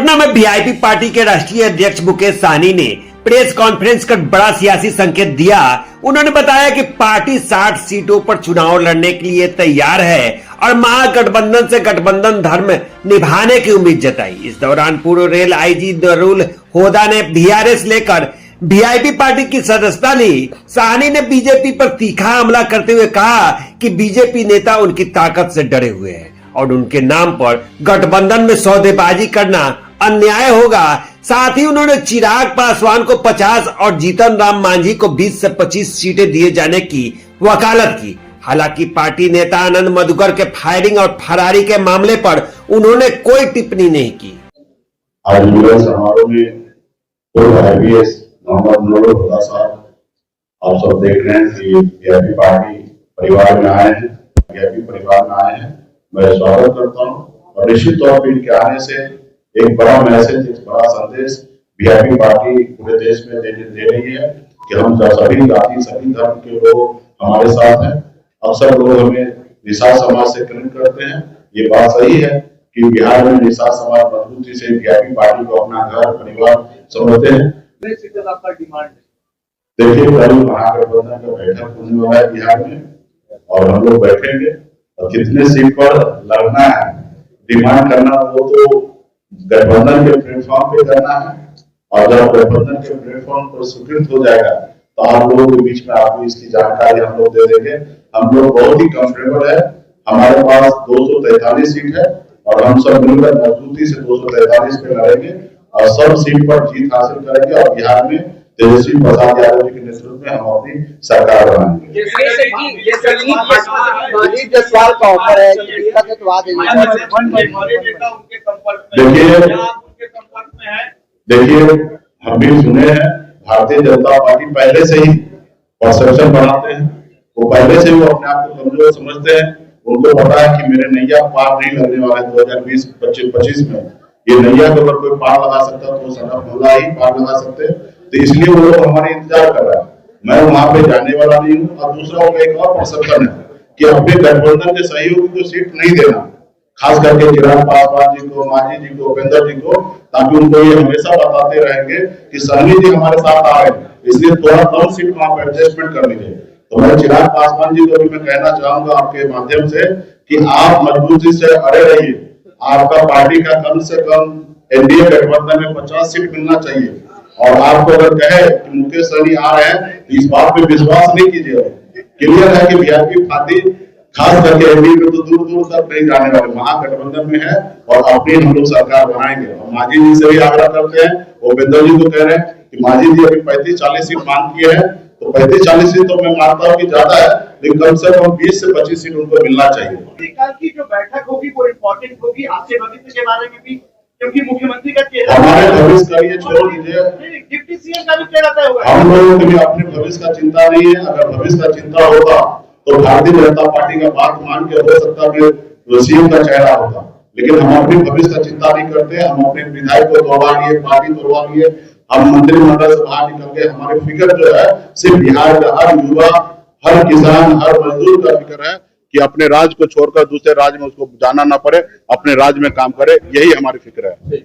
पटना में VIP party के राष्ट्रीय अध्यक्ष मुकेश सहनी ने प्रेस कॉन्फ्रेंस कर बड़ा सियासी संकेत दिया। उन्होंने बताया कि पार्टी 60 सीटों पर चुनाव लड़ने के लिए तैयार है और महागठबंधन से गठबंधन धर्म निभाने की उम्मीद जताई। इस दौरान पूर्व रेल आईजी दरुल होदा ने वीआरएस लेकर वीआईपी पार्टी की सदस्यता ली। सहनी ने बीजेपी पर तीखा हमला करते हुए कहा कि बीजेपी नेता उनकी ताकत से डरे हुए हैं और उनके नाम पर गठबंधन में सौदेबाजी करना अन्याय होगा। साथ ही उन्होंने चिराग पासवान को 50 और जीतन राम मांझी को 20 से 25 सीटें दिए जाने की वकालत की। हालांकि पार्टी नेता आनंद मधुकर के फायरिंग और फरारी के मामले पर उन्होंने कोई टिप्पणी नहीं की। आज मिलन समारोह में पूर्व आईपीएस मोहम्मद नूरुल हुदा साहब आप सब देख रहे हैं कि वीआईपी पार्टी परिवार में आए हैं, वीआईपी परिवार में आए हैं। मैं स्वागत करता हूं और निश्चित तौर पर इनके आने से एक बड़ा मैसेज, एक बड़ा संदेश वीआईपी पार्टी पूरे देश में दे रही है कि हम सभी जाति, सभी धर्म के लोग हमारे साथ हैं। अक्सर लोग हमें निषाद समाज से कनेक्ट करते हैं। ये बात सही है कि बिहार में निषाद समाज मजबूती से वीआईपी पार्टी को अपना घर परिवार समझते हैं। देखिए, कल महागठबंधन का बैठक होने वाला है बिहार में और हम लोग बैठेंगे और कितने सीट पर लड़ना है, डिमांड करना, वो तो गठबंधन के प्लेटफॉर्म पे करना है। और जब गठबंधन के प्लेटफॉर्म पर स्वीकृत हो जाएगा तो आप लोगों के बीच में आपको इसकी जानकारी हम लोग दे देंगे। हम लोग बहुत ही कंफर्टेबल है, हमारे पास 243 सीट है और हम सब मिलकर मजबूती से 243 पे लड़ेंगे और सब सीट पर जीत हासिल करेंगे और बिहार में तेजस्वी प्रसाद यादव जी के नेतृत्व में हम अपनी सरकार बनाएंगे। देखिए, हम भी सुने हैं भारतीय जनता पार्टी पहले से ही परसेप्शन बनाते हैं, वो पहले से वो अपने आप को कमजोर समझते हैं। उनको पता है कि मेरे नैया पार नहीं लगने वाले 2020-25 में। ये नैया को अगर कोई पार लगा सकता तो सनफ मोहल्ला ही पार लगा सकते, तो इसलिए वो लोग हमारे इंतजार कर रहा है। मैं वहां पे जाने वाला नहीं हूँ। और दूसरा उनका एक और परसेप्शन है कि अपने गठबंधन के सहयोगी को सीट नहीं देना, खास करके चिराग पासवान जी को, मांझी जी को, उपेंद्र जी को, ताकि उनको ये हमेशा बताते रहेंगे कि सहनी जी हमारे साथ आ रहे हैं, इसलिए थोड़ा कम सीट वहां पर एडजस्टमेंट कर लीजिए। तो मैं चिराग पासवान जी को भी मैं कहना चाहूंगा आपके माध्यम से कि आप मजबूती से अड़े रहिए। आपका पार्टी का कम से कम एनडीए गठबंधन में 50 सीट मिलना चाहिए। और आपको अगर कहे कि मुकेश सहनी आ रहे हैं तो इस बात पे विश्वास नहीं कीजिए। क्लियर है कि वीआईपी पार्टी खास करके एनडीए में तो दूर दूर तक नहीं जाने वाले, महागठबंधन में है और अपनी हम लोग सरकार बनाएंगे। और मांझी जी से भी आग्रह करते हैं, उपेंद्र जी को कह रहे हैं कि मांझी जी अभी 35-40 सीट मांग किए हैं, तो 35-40 सीट तो मैं मानता हूँ कि ज्यादा है, लेकिन कम से कम 20 से 25 सीट उनको मिलना चाहिए। की जो बैठक होगी वो इम्पोर्टेंट होगी आपके भविष्य के बारे में भी, क्योंकि मुख्यमंत्री का चेहरा हमारे भविष्य का लिए छोड़ दीजिए, डिप्टी सीएम का भी चेहरा तय होगा। हम लोगों के लिए अपने भविष्य का चिंता नहीं है। अगर भविष्य का चिंता होता तो भारतीय जनता पार्टी का बात मान के हो सकता है सीएम का चेहरा होता, लेकिन हम अपने भविष्य का चिंता नहीं करते। हम अपने विधायक को तोड़वा लिए, पार्टी तोड़वा लिए, हम मंत्रिमंडल से बाहर निकल के हमारी फिक्र जो है सिर्फ बिहार का हर युवा, हर किसान, हर मजदूर का फिक्र है कि अपने राज्य को छोड़कर दूसरे राज्य में उसको जाना ना पड़े, अपने राज्य में काम करे, यही हमारी फिक्र है।